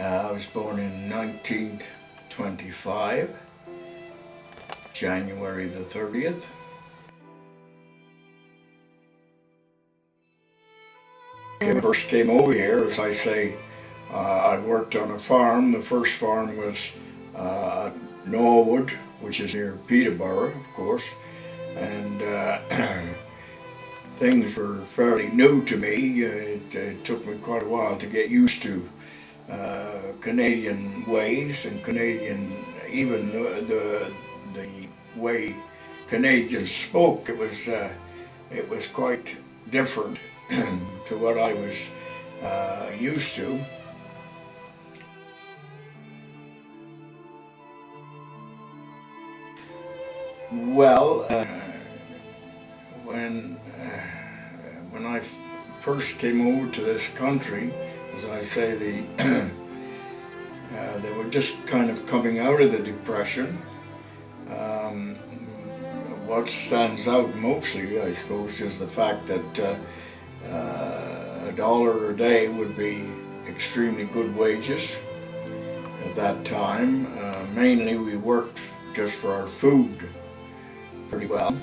I was born in 1925, January the 30th. When I first came over here, as I say, I worked on a farm. The first farm was Norwood, which is near Peterborough, of course, and things were fairly new to me. It took me quite a while to get used to Canadian ways and even the way Canadians spoke. It was quite different to what I was used to. Well, when I first came over to this country, as I say, they were just kind of coming out of the Depression. What stands out mostly, I suppose, is the fact that $1 a day would be extremely good wages at that time. Mainly we worked just for our food pretty well.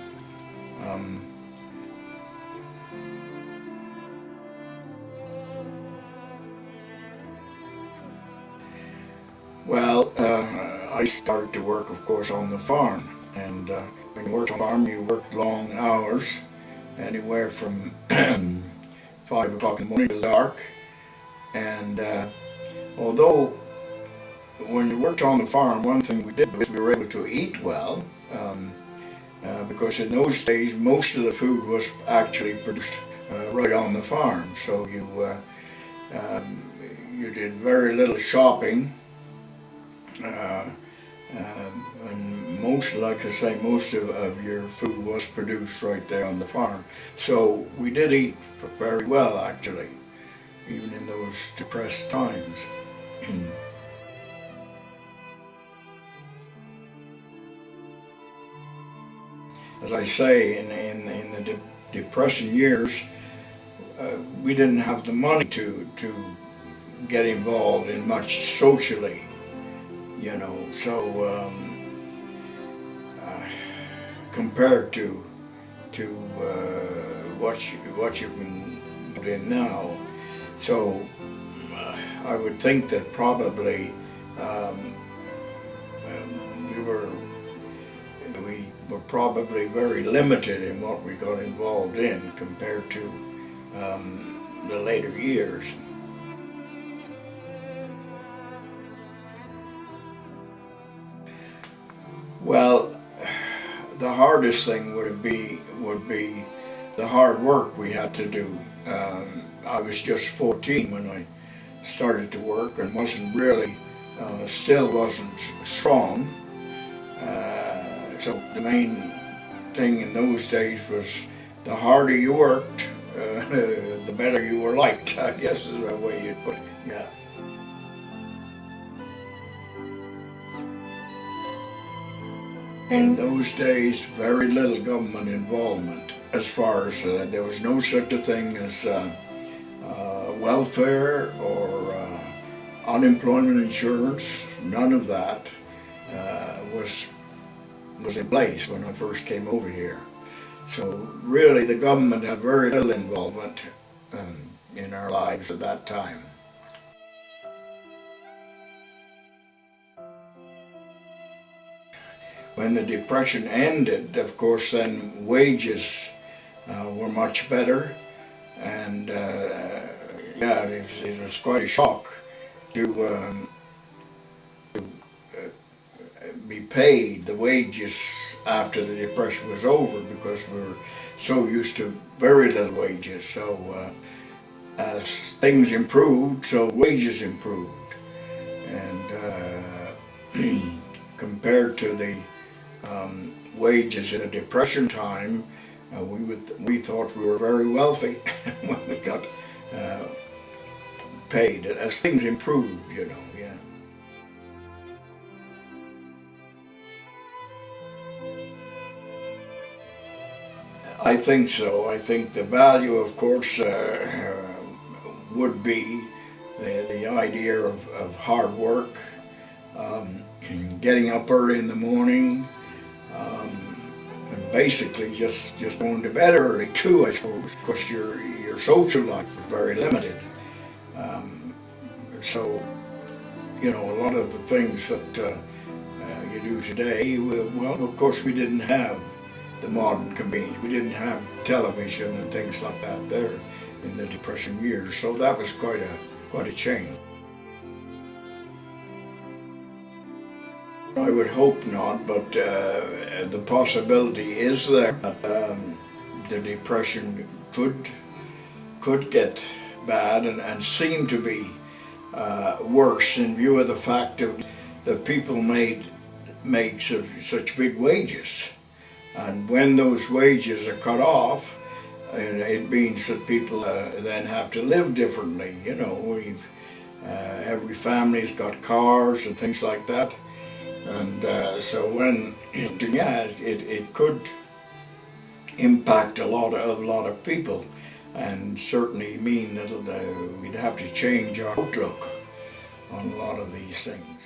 I started to work, of course, on the farm. And when you worked on the farm, you worked long hours, anywhere from 5 o'clock in the morning till dark. And although when you worked on the farm, one thing we did was we were able to eat well, because in those days most of the food was actually produced right on the farm. So you did very little shopping. And like I say, most of your food was produced right there on the farm. So we did eat very well, actually, even in those depressed times. As I say, in the Depression years, we didn't have the money to get involved in much socially. So compared to what you can put in now, so I would think that probably we were probably very limited in what we got involved in compared to the later years. Well, the hardest thing would be the hard work we had to do. I was just 14 when I started to work and wasn't really, still wasn't strong. So the main thing in those days was the harder you worked, the better you were liked, I guess is the way you'd put it, yeah. In those days, very little government involvement as far as there was no such a thing as welfare or unemployment insurance. None of that was in place when I first came over here. So really the government had very little involvement in our lives at that time. When the Depression ended, of course, then wages were much better, and yeah, it was quite a shock to be paid the wages after the Depression was over, because we were so used to very little wages. So as things improved, so wages improved, and compared to the wages in a Depression time, we thought we were very wealthy when we got paid as things improved, yeah. I think so. I think the value, of course, would be the idea of hard work, um, getting up early in the morning, um, and basically just going to bed early too, I suppose, because your social life is very limited. Um, so a lot of the things that you do today, well, of course, we didn't have the modern convenience. We didn't have television and things like that there in the Depression years. So that was quite a change. I would hope not, but the possibility is there that the Depression could get bad and seem to be worse in view of the fact that people make such big wages. And when those wages are cut off, it means that people then have to live differently. Every family's got cars and things like that. And so when, yeah, it could impact a lot of people, and certainly mean that we'd have to change our outlook on a lot of these things.